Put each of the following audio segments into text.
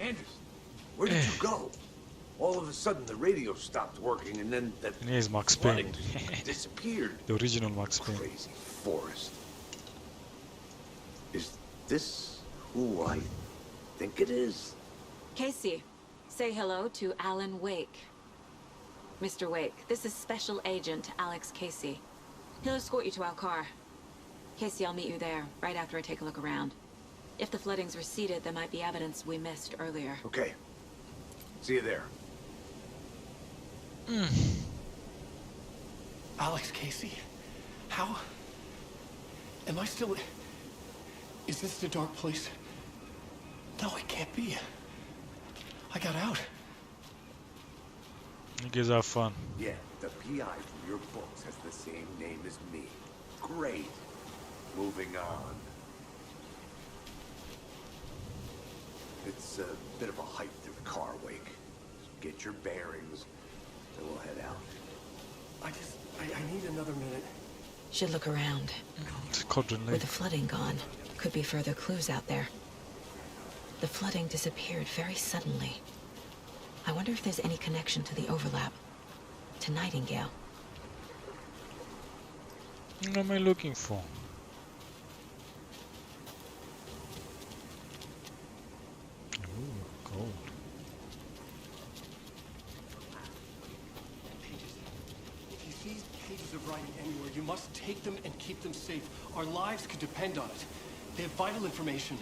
Anderson, where did you go? All of a sudden, the radio stopped working, and then that And here's Max flooding Payne. just disappeared. The original Max Payne. Crazy forest. Is this who I think it is? Casey, say hello to Alan Wake. Mr. Wake, this is Special Agent Alex Casey. He'll escort you to our car. Casey, I'll meet you there, right after I take a look around. If the flooding's receded, there might be evidence we missed earlier. Okay. See you there. Alex Casey? How? Am I still... Is this the dark place? No, it can't be. I got out. You guys have fun. Yeah, the PI from your books has the same name as me. Great. Moving on. It's a bit of a hike through the car, Wake. Get your bearings, then we'll head out. I need another minute. Should look around. It's Cauldron With Lake. the flooding gone, could be further clues out there. The flooding disappeared very suddenly. I wonder if there's any connection to the overlap. To Nightingale. What am I looking for? Ooh, gold. If you see pages of writing anywhere, you must take them and keep them safe. Our lives could depend on it. They have vital information.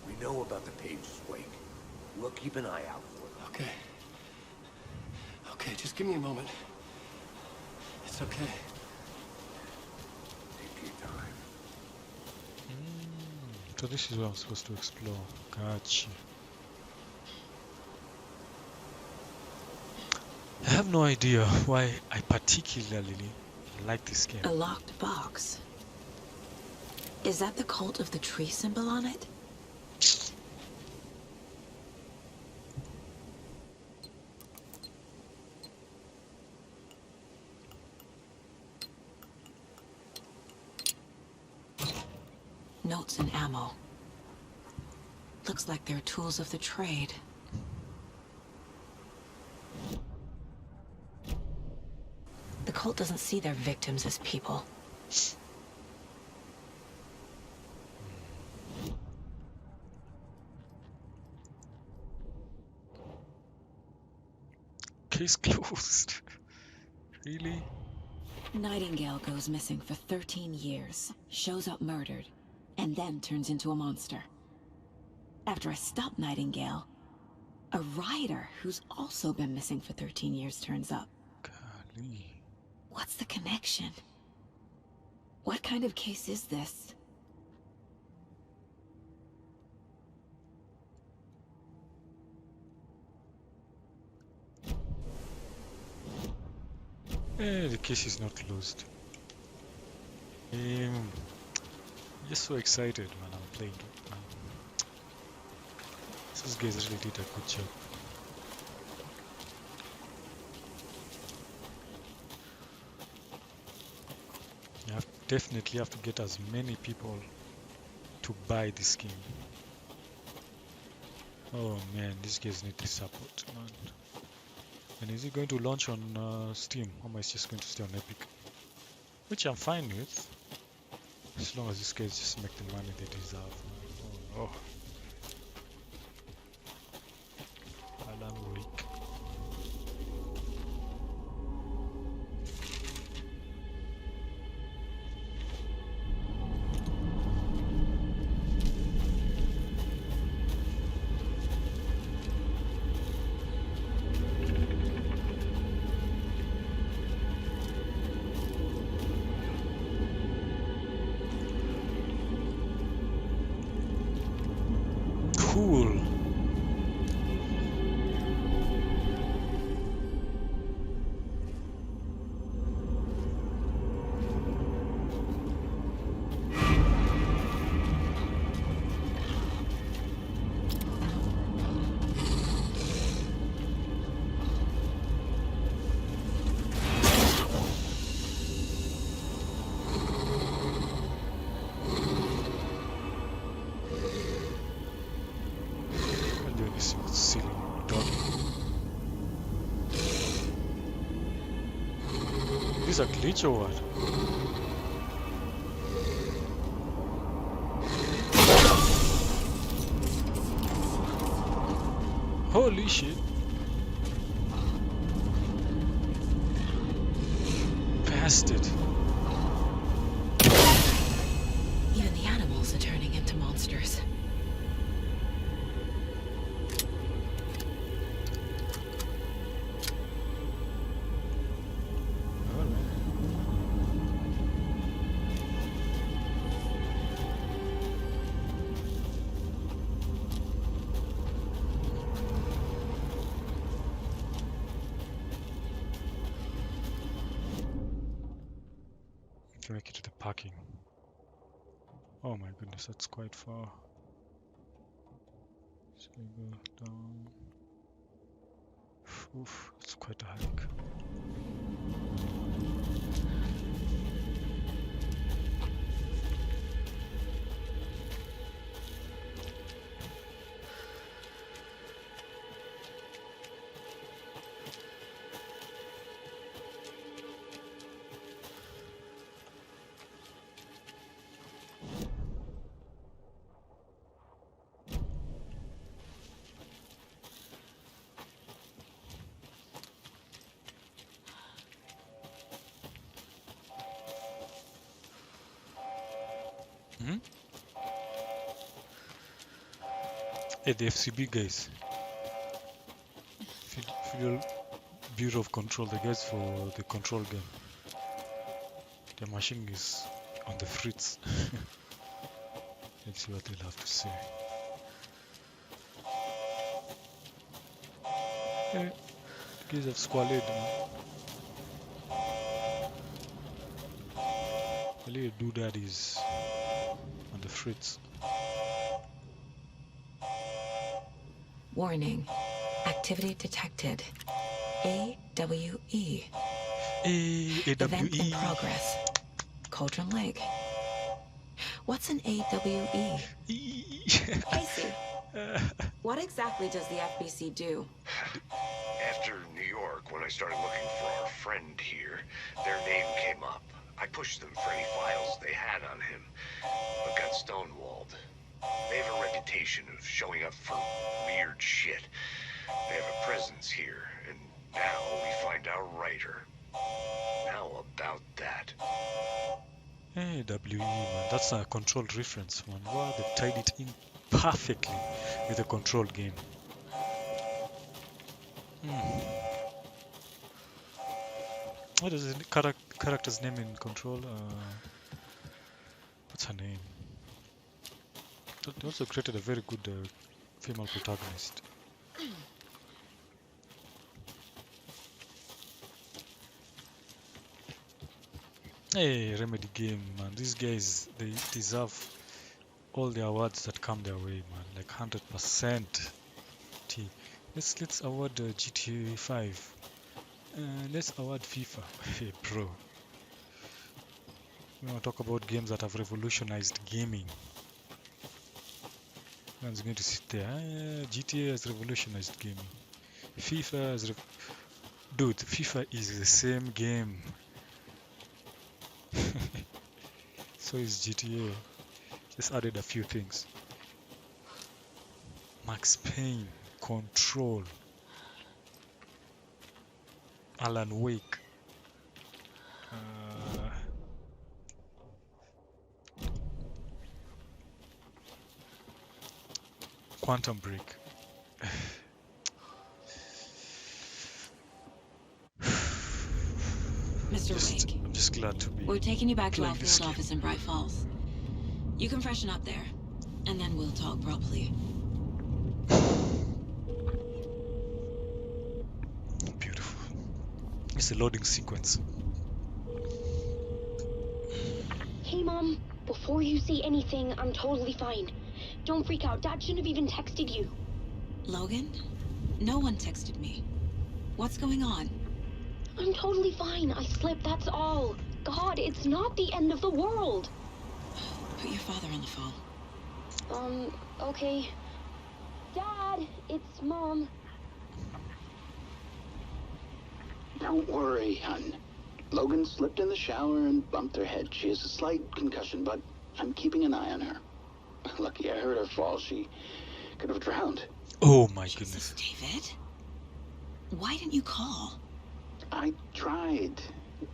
We know about the pages, Wake. We'll keep an eye out for them. Okay. Okay, just give me a moment. It's okay. Take your time. So this is what I'm supposed to explore. Gotcha. I have no idea why I particularly like this game. A locked box. Is that the cult of the tree symbol on it? Notes and ammo. Looks like they're tools of the trade. The cult doesn't see their victims as people. Case closed. Really? Nightingale goes missing for 13 years, shows up murdered, and then turns into a monster. After I stop Nightingale, a rider who's also been missing for 13 years turns up. Golly. What's the connection? What kind of case is this? The case is not closed. Just so excited when I'm playing. These guys really did a good job. Definitely have to get as many people to buy this game. Oh man, these guys need the support, man. And is it going to launch on Steam, or am I just going to stay on Epic? Which I'm fine with, as long as these guys just make the money they deserve. Oh. Alan Wake. Cool. This silly doggy. This a glitch or what? Holy shit. Bastard. Even the animals are turning into monsters. To make it to the parking. Oh my goodness, that's quite far. So we go down. Oof, it's quite a hike. Hey, the FCB guys. Federal Bureau of Control, the guys for the control game. The machine is on the fritz. Let's see what they'll have to say. Hey, the guys have squalid, man. The little doodad is on the fritz. Warning. Activity detected. AWE. Event in progress. Cauldron Lake. What's an AWE? Casey, what exactly does the FBC do? After New York, when I started looking for our friend here, their name came up. I pushed them for any files they had on him, but got stonewalled. They have a reputation of showing up for weird shit. They have a presence here, and now we find our writer. Now about that. AWE, man, that's a control reference, man. Wow, they've tied it in perfectly with a control game. What is the character's name in Control? What's her name? They also created a very good female protagonist. Hey, Remedy game, man. These guys, they deserve all the awards that come their way, man. Like 100%. Let's award GTA 5. Let's award FIFA. Hey, bro. We want to talk about games that have revolutionized gaming. One's going to sit there. GTA has revolutionized gaming. FIFA has dude, FIFA is the same game. So is GTA. Just added a few things. Max Payne, Control, Alan Wake. Quantum Break. Mr. Wake, I'm just glad to be. we're taking you back to our playing this field game. office in Bright Falls. You can freshen up there, and then we'll talk properly. Beautiful. It's a loading sequence. Hey, Mom. Before you say anything, I'm totally fine. Don't freak out. Dad shouldn't have even texted you. Logan? No one texted me. What's going on? I'm totally fine. I slipped, that's all. God, it's not the end of the world. Put your father on the phone. Okay. Dad, it's Mom. Don't worry, hun. Logan slipped in the shower and bumped her head. She has a slight concussion, but I'm keeping an eye on her. Lucky I heard her fall. She could have drowned. Oh my Jesus, goodness. David. Why didn't you call? I tried.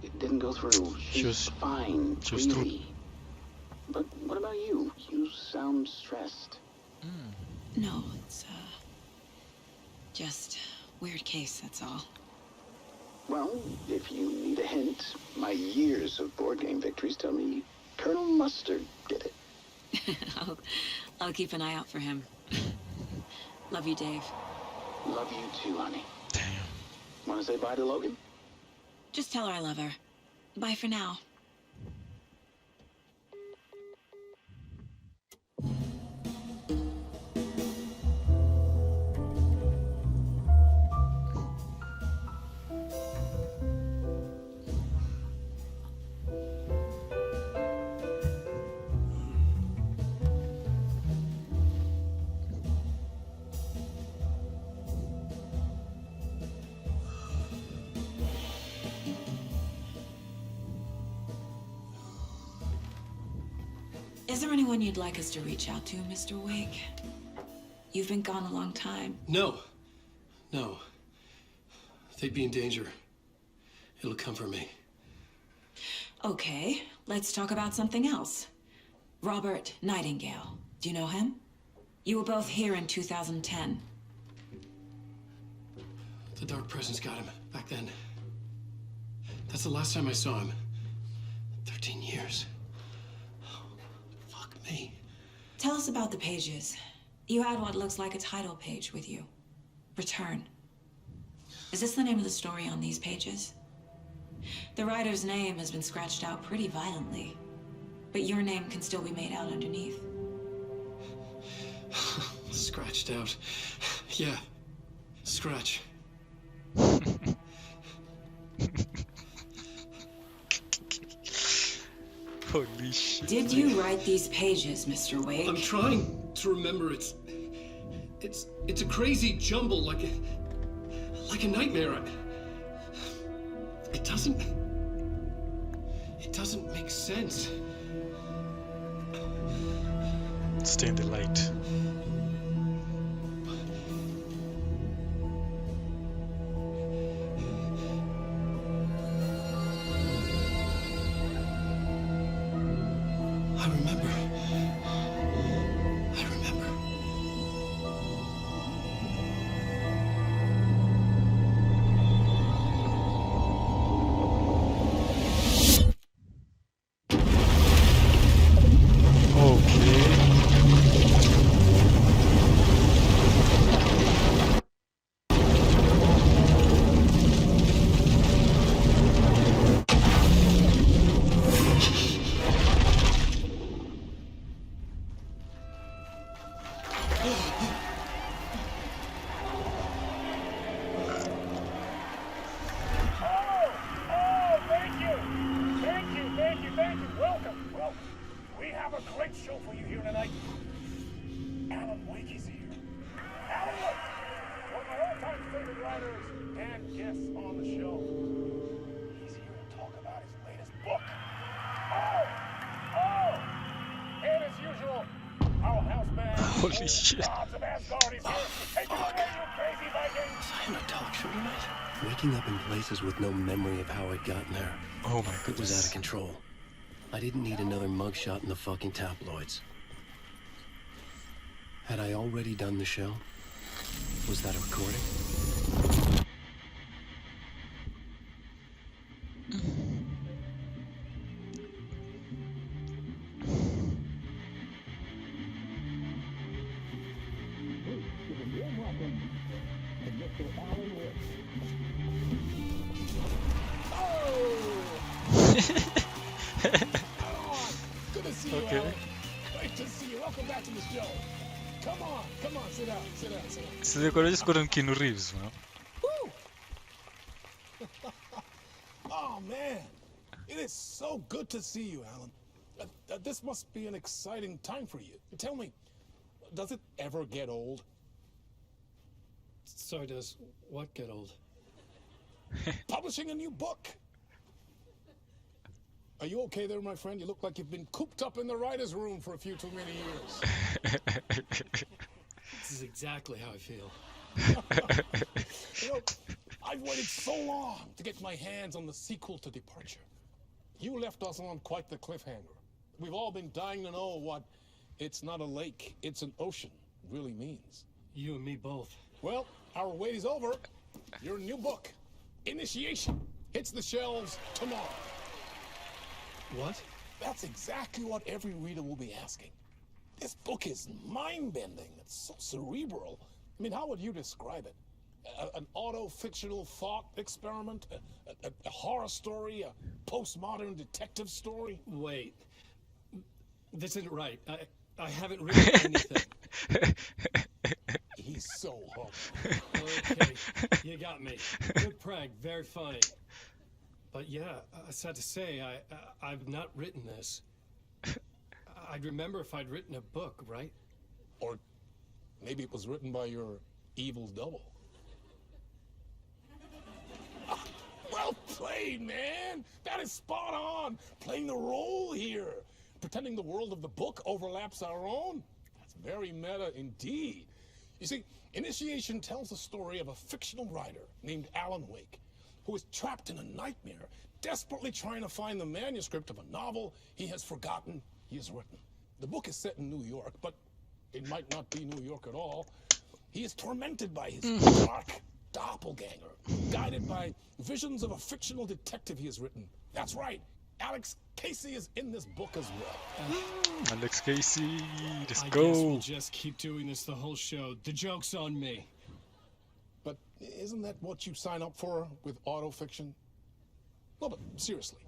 It didn't go through. She's fine, she was really. But what about you? You sound stressed. No, it's, just weird case, that's all. Well, if you need a hint, my years of board game victories tell me Colonel Mustard did it. I'll keep an eye out for him. Love you, Dave. Love you too, honey. Damn. Want to say bye to Logan? Just tell her I love her. Bye for now. Is there anyone you'd like us to reach out to, Mr. Wake? You've been gone a long time. No. No. They'd be in danger. It'll come for me. Okay, let's talk about something else. Robert Nightingale. Do you know him? You were both here in 2010. The Dark Presence got him back then. That's the last time I saw him. 13 years. Fuck me. Tell us about the pages. You had what looks like a title page with you. Return. Is this the name of the story on these pages? The writer's name has been scratched out pretty violently, but your name can still be made out underneath. Scratched out. Yeah. Scratch. Holy shit. Did you write these pages, Mr. Wake? I'm trying to remember. It's a crazy jumble, like a nightmare. It doesn't make sense. Stay in the light. I remember. Holy shit. Waking up in places with no memory of how I'd gotten there. Oh my It was out goodness. of control. I didn't need another mugshot in the fucking tabloids. Had I already done the show? Was that a recording? Good to see you. Okay. Alan. Great to see you. Welcome back to the show. Come on, sit down. So they could have just gotten Keanu Reeves, you know? Woo! Oh, man. It is so good to see you, Alan. This must be an exciting time for you. Tell me, does it ever get old? So does what get old? Publishing a new book. Are you okay there, my friend? You look like you've been cooped up in the writer's room for a few too many years. This is exactly how I feel. You know, I've waited so long to get my hands on the sequel to Departure. You left us on quite the cliffhanger. We've all been dying to know what "it's not a lake, it's an ocean" really means. You and me both. Well, our wait is over. Your new book, Initiation, hits the shelves tomorrow. What? That's exactly what every reader will be asking. This book is mind-bending. It's so cerebral. I mean, how would you describe it? An auto-fictional thought experiment? A horror story? A postmodern detective story? Wait. This isn't right. I haven't written anything. He's so humble. Okay, you got me. Good prank, very funny. But yeah, sad to say, I've not written this. I'd remember if I'd written a book, right? Or maybe it was written by your evil double. Well played, man! That is spot on! Playing the role here. Pretending the world of the book overlaps our own. That's very meta indeed. You see, Initiation tells the story of a fictional writer named Alan Wake, who is trapped in a nightmare, desperately trying to find the manuscript of a novel he has forgotten he has written. The book is set in New York, but it might not be New York at all. He is tormented by his dark doppelganger, guided by visions of a fictional detective he has written. That's right, Alex Casey is in this book as well. Alex Casey, let's I go. guess we'll just keep doing this the whole show. The joke's on me. But isn't that what you sign up for with autofiction? No, but seriously,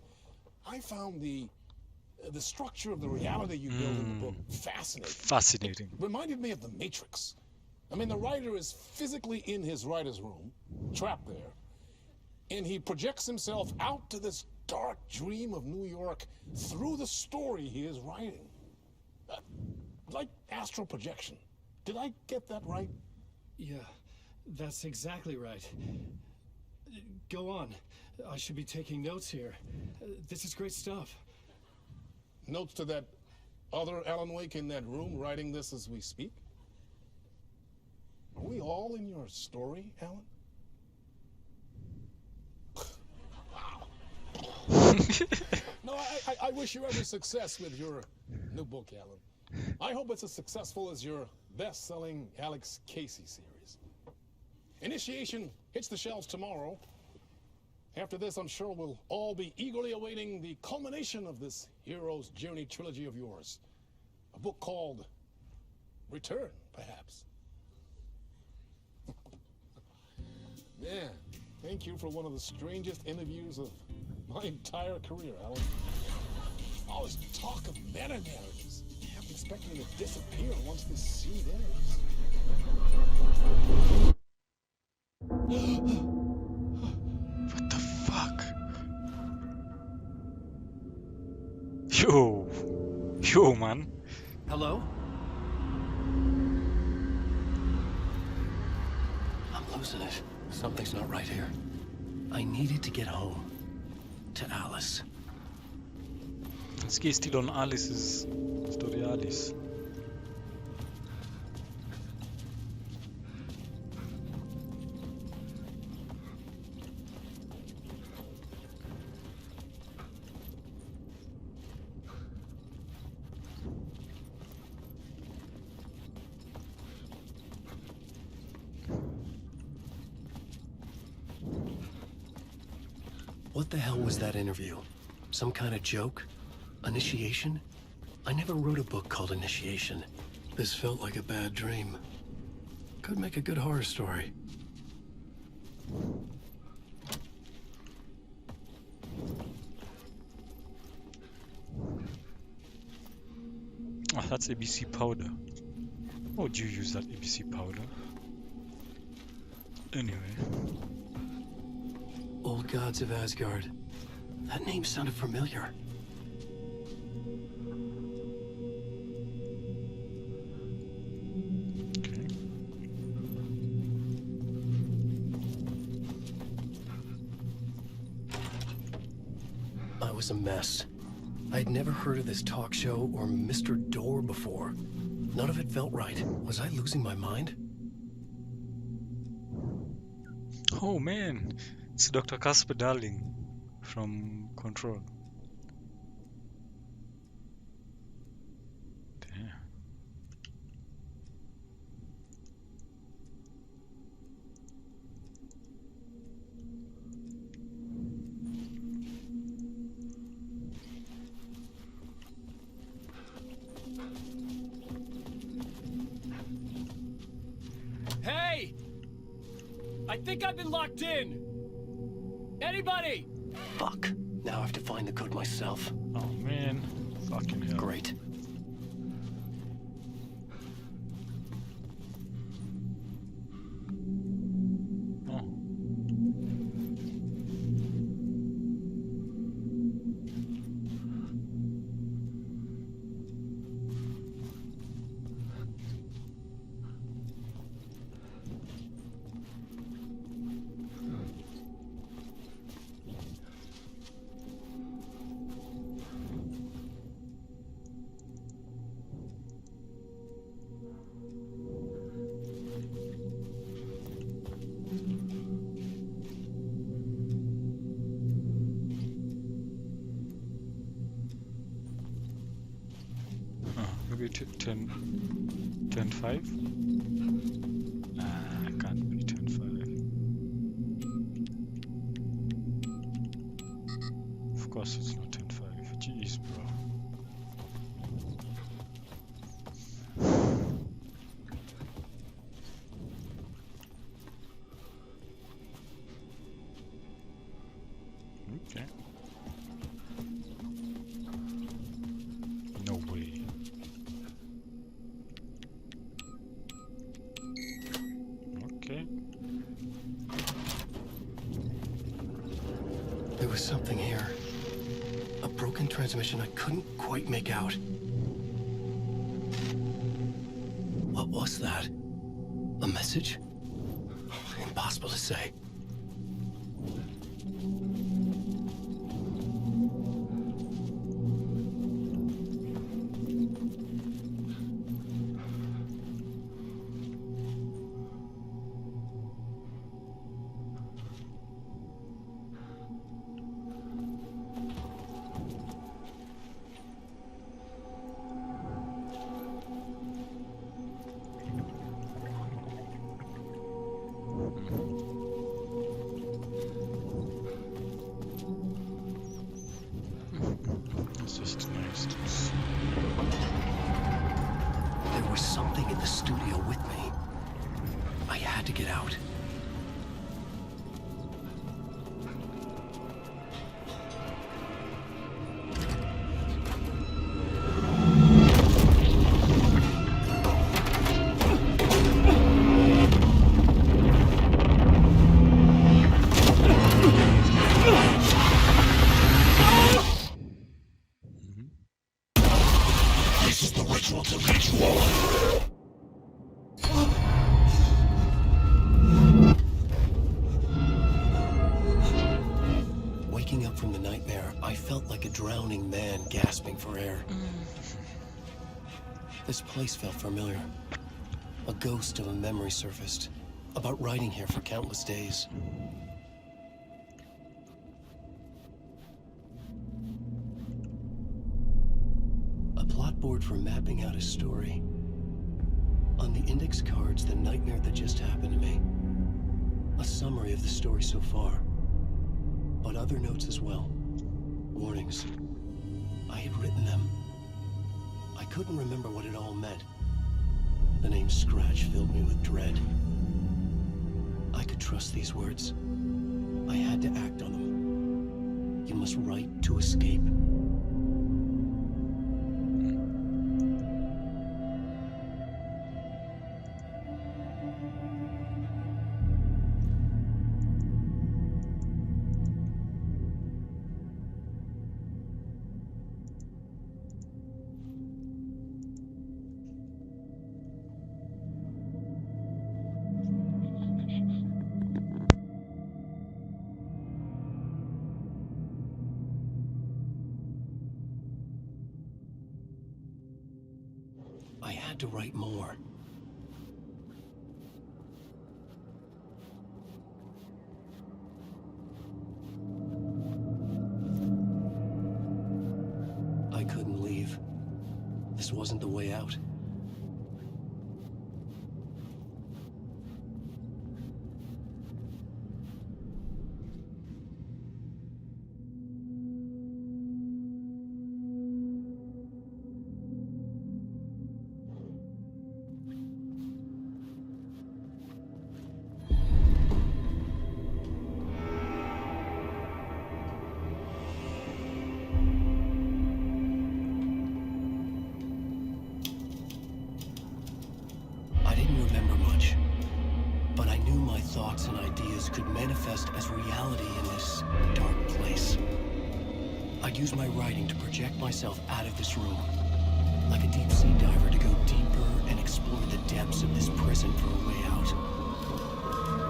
I found the structure of the reality you build in the book fascinating. Fascinating. It reminded me of The Matrix. I mean, the writer is physically in his writer's room, trapped there, and he projects himself out to this dark dream of New York through the story he is writing. Like astral projection. Did I get that right? Yeah, that's exactly right. Go on. I should be taking notes here. This is great stuff. Notes to that other Alan Wake in that room writing this as we speak? Are we all in your story, Alan? No, I wish you every success with your new book, Alan. I hope it's as successful as your best-selling Alex Casey series. Initiation hits the shelves tomorrow. After this, I'm sure we'll all be eagerly awaiting the culmination of this hero's journey trilogy of yours. A book called Return, perhaps. Man, thank you for one of the strangest interviews of my entire career, Alan. All this talk of meta-narratives. I'm expecting it to disappear once this seed enters. What the fuck? Yo, man. Hello? I'm losing it. Something's not right here. I needed to get home. To Alice. Let's get still on Alice's story, Alice. What the hell was that interview? Some kind of joke? Initiation? I never wrote a book called Initiation. This felt like a bad dream. Could make a good horror story. Oh, that's ABC powder. Why would you use that ABC powder? Anyway. Old Gods of Asgard. That name sounded familiar. Okay. was a mess. I had never heard of this talk show or Mr. Door before. None of it felt right. Was I losing my mind? Oh man, it's Dr. Casper Darling from Control. Damn. Hey! I think I've been locked in. Anybody? Fuck. Now I have to find the code myself. Oh man, fucking hell. Great. Oh. Maybe 10-5? Nah, it can't be 10-5. Of course it's not 10-5. Jeez, bro. Okay. No way. Okay. There was something here. A broken transmission I couldn't quite make out. What was that? A message? Impossible to say. It's just nice to see. There was something in the studio with me. I had to get out. Waking up from the nightmare, I felt like a drowning man gasping for air. This place felt familiar. A ghost of a memory surfaced, about riding here for countless days. A plot board for mapping out a story. On the index cards, the nightmare that just happened to me. A summary of the story so far. But other notes as well. Warnings. I had written them. I couldn't remember what it all meant. The name Scratch filled me with dread. I could trust these words. I had to act on them. You must write to escape. had to write more. I couldn't leave. This wasn't the way out. I didn't remember much, but I knew my thoughts and ideas could manifest as reality in this dark place. I'd use my writing to project myself out of this room, like a deep sea diver to go deeper and explore the depths of this prison for a way out.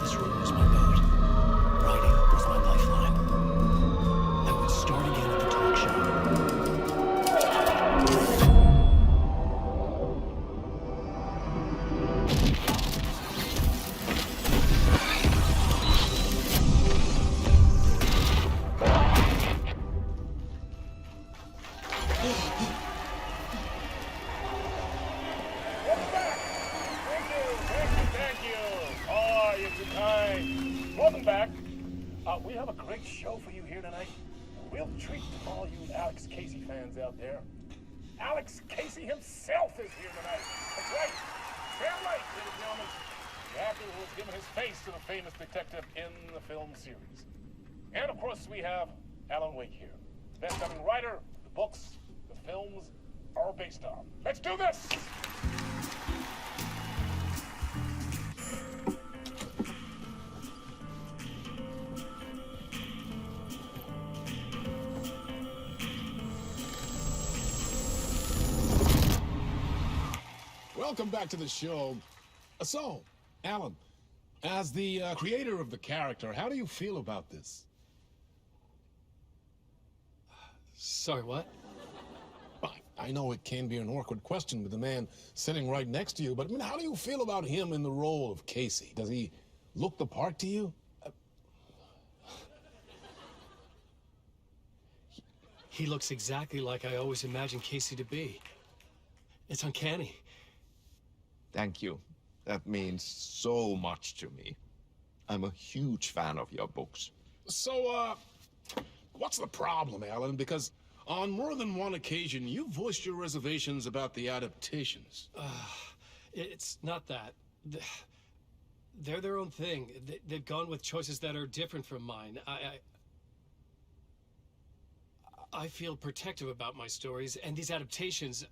This room was my boat. Writing was my lifeline. I would start again at the talk show. Thank you. Oh, you're too kind. Welcome back. We have a great show for you here tonight. A real treat to all you Alex Casey fans out there. Alex Casey himself is here tonight. That's right. Sam Lake, ladies and gentlemen. The actor who has given his face to the famous detective in the film series. And of course, we have Alan Wake here. Best-selling writer, the books, the films are based on. Let's do this! Welcome back to the show. So, Alan, as the creator of the character, how do you feel about this? Sorry, what? I know it can be an awkward question with the man sitting right next to you, but I mean, how do you feel about him in the role of Casey? Does he look the part to you? He looks exactly like I always imagined Casey to be. It's uncanny. Thank you. That means so much to me. I'm a huge fan of your books. So, what's the problem, Alan? Because on more than one occasion, you voiced your reservations about the adaptations. It's not that. They're their own thing. They've gone with choices that are different from mine. I feel protective about my stories, and these adaptations...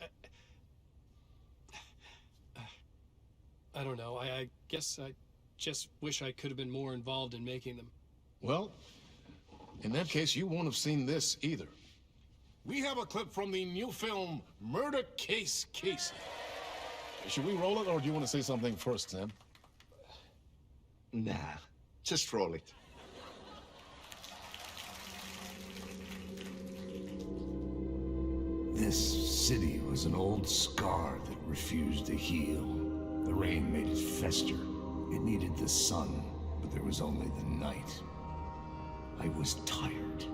I don't know. I guess I just wish I could have been more involved in making them. Well, in that case, you won't have seen this either. We have a clip from the new film, Murder Case Casey. Should we roll it, or do you want to say something first, Sam? Nah, just roll it. This city was an old scar that refused to heal. The rain made it fester. It needed the sun, but there was only the night. I was tired.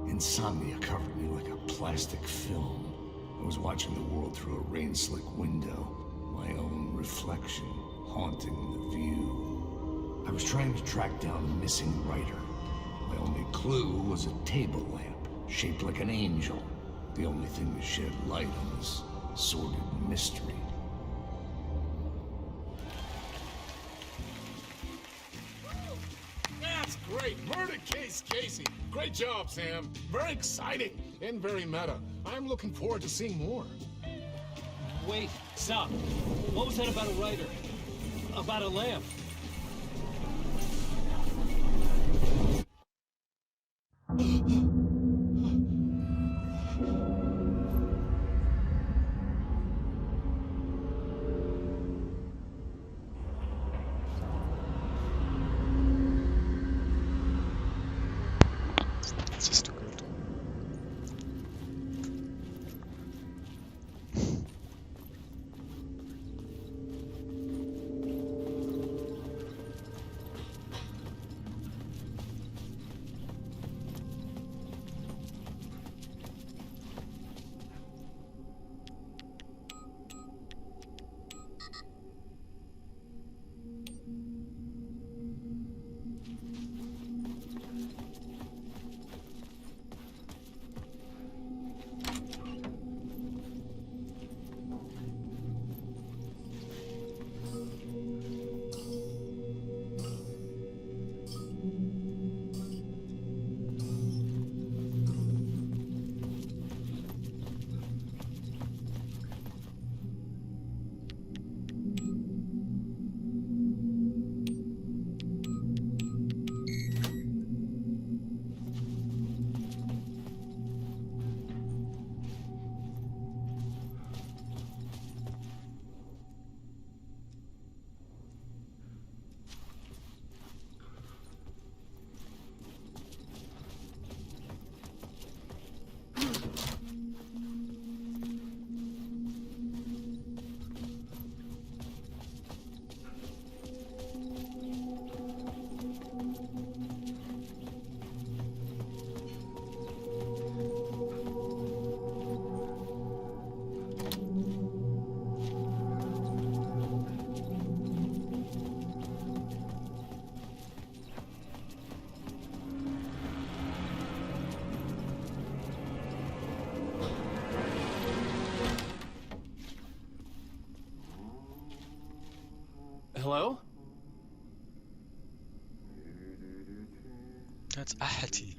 Insomnia covered me like a plastic film. I was watching the world through a rain-slick window, my own reflection haunting the view. I was trying to track down a missing writer. My only clue was a table lamp, shaped like an angel. The only thing to shed light on this sordid mystery. That's great! Murder Case Casey! Great job, Sam. Very exciting and very meta. I'm looking forward to seeing more. Wait, stop. What was that about a writer? About a lamp? It's just too good. Hello? That's Ahati.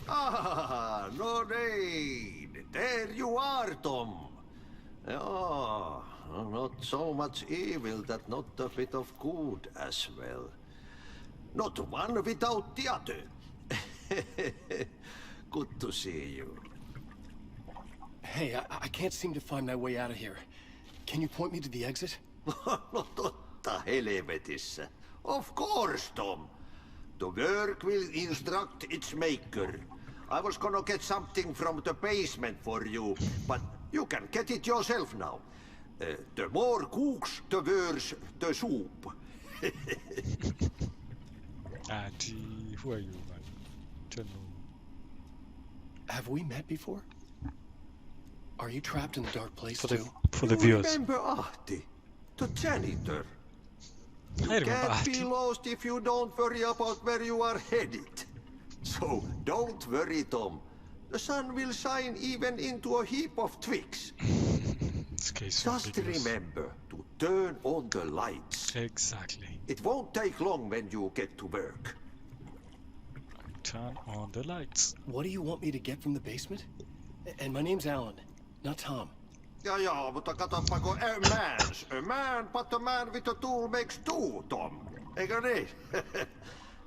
Ah, Lorraine! There you are, Tom. Oh, not so much evil that not a bit of good as well. Not one without the other. Good to see you. Hey, I can't seem to find my way out of here. Can you point me to the exit? No totta helvetissä. Of course, Tom. The work will instruct its maker. I was gonna get something from the basement for you, but you can get it yourself now. The more cooks, the worse the soup. Ahati, who are you, man? Don't know. Have we met before? Are you trapped in the dark place For too? the You viewers. remember Ahti, the janitor? I remember Can't be Ahti. lost if you don't worry about where you are headed. So don't worry, Tom. The sun will shine even into a heap of twigs. This case is Just ridiculous. remember to turn on the lights. Exactly. It won't take long when you get to work. Turn on the lights. What do you want me to get from the basement? And my name's Alan, not Tom. Ja, mutta katsopako a man, but a man with a tool makes two, Tom. Eikö niin?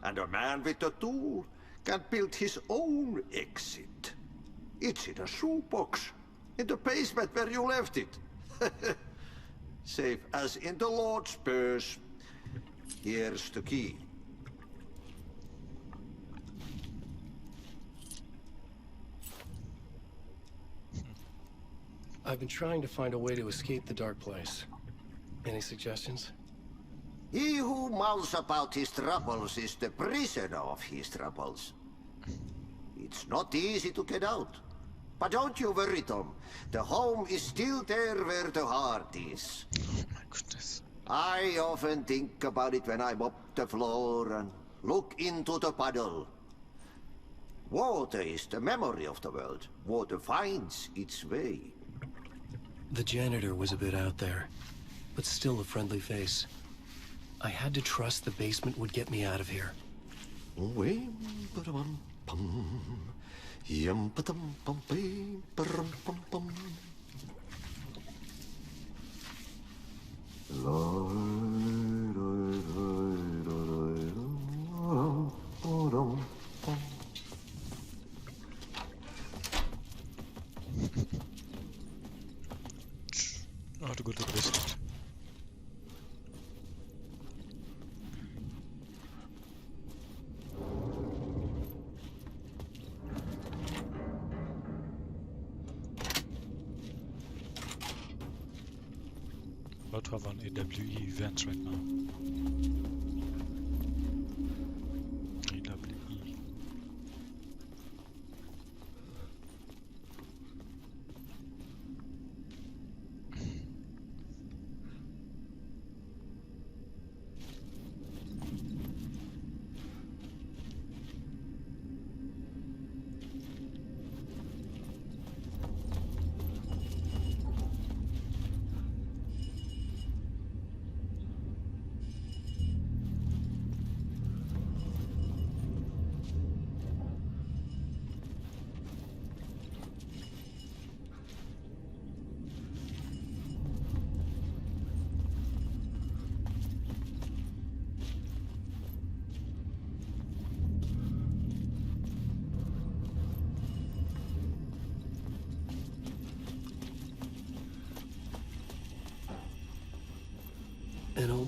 And a man with a tool can build his own exit. It's in a shoebox, in the basement where you left it. Safe as in the Lord's purse. Here's the key. I've been trying to find a way to escape the dark place. Any suggestions? He who mouths about his troubles is the prisoner of his troubles. It's not easy to get out. But don't you worry, Tom. The home is still there where the heart is. Oh my goodness. I often think about it when I mop the floor and look into the puddle. Water is the memory of the world. Water finds its way. The janitor was a bit out there, but still a friendly face. I had to trust the basement would get me out of here. I have to go to the basement. About to have an AWE event right now. AWE.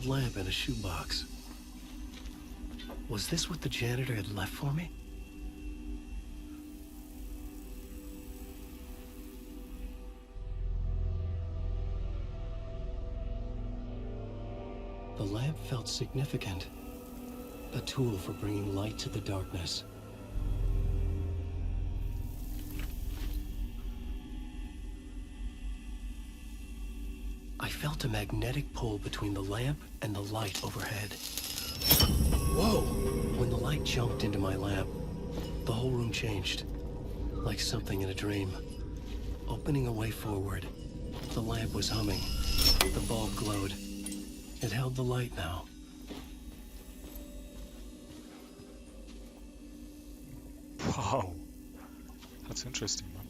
old lamp in a shoebox. Was this what the janitor had left for me? The lamp felt significant. A tool for bringing light to the darkness. I felt a magnetic pull between the lamp and the light overhead. Whoa! When the light jumped into my lamp, the whole room changed. Like something in a dream. Opening a way forward, the lamp was humming. The bulb glowed. It held the light now. Wow. That's interesting, man.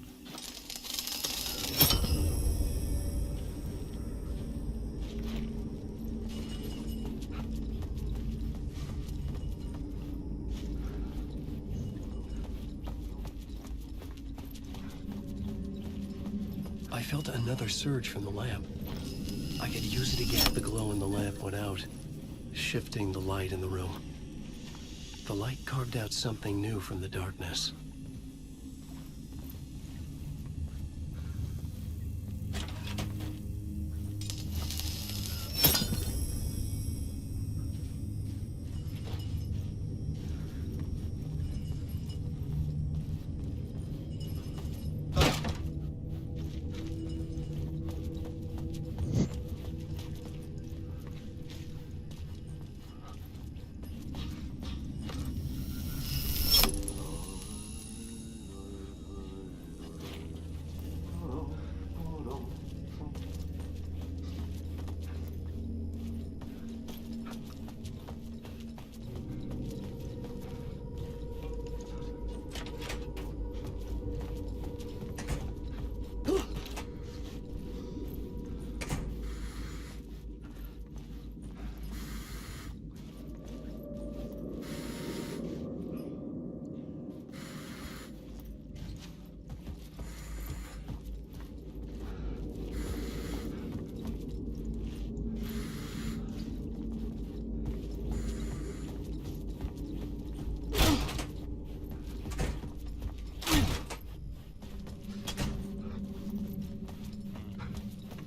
I felt another surge from the lamp. I could use it again. The glow in the lamp went out, shifting the light in the room. The light carved out something new from the darkness.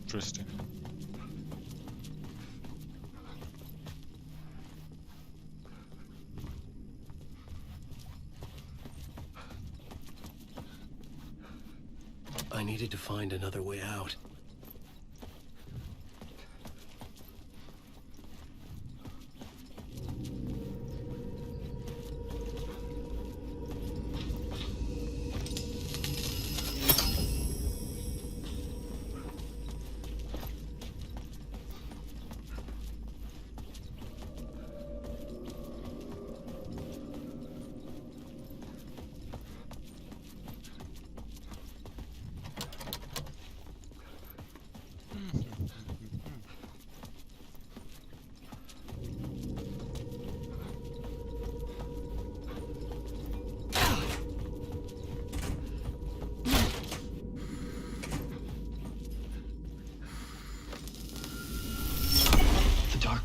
Interesting. I needed to find another way out.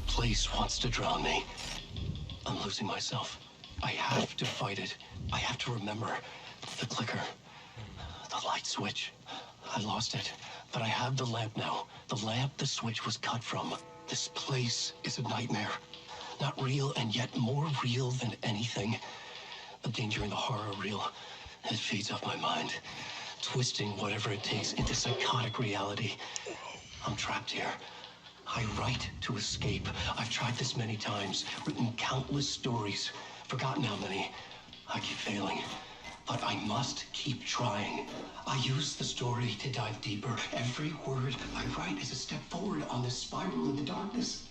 Place wants to drown me. I'm losing myself. I have to fight it. I have to remember. The clicker. The light switch. I lost it. But I have the lamp now. The lamp the switch was cut from. This place is a nightmare. Not real and yet more real than anything. The danger and the horror are real. It feeds off my mind. Twisting whatever it takes into psychotic reality. I'm trapped here. I write to escape. I've tried this many times, written countless stories, forgotten how many. I keep failing, but I must keep trying. I use the story to dive deeper. Every word I write is a step forward on this spiral in the darkness.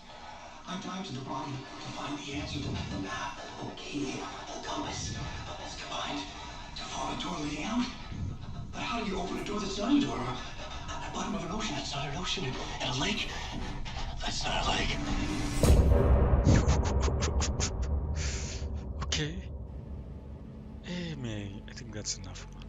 I dive to the bottom to find the answer to the map, and the key, the compass. That's combined to form a door leading out. But how do you open a door that's not a door? At the bottom of an ocean, that's not an ocean. And a lake, that's not a lake. Okay. Hey, man, I think that's enough, man.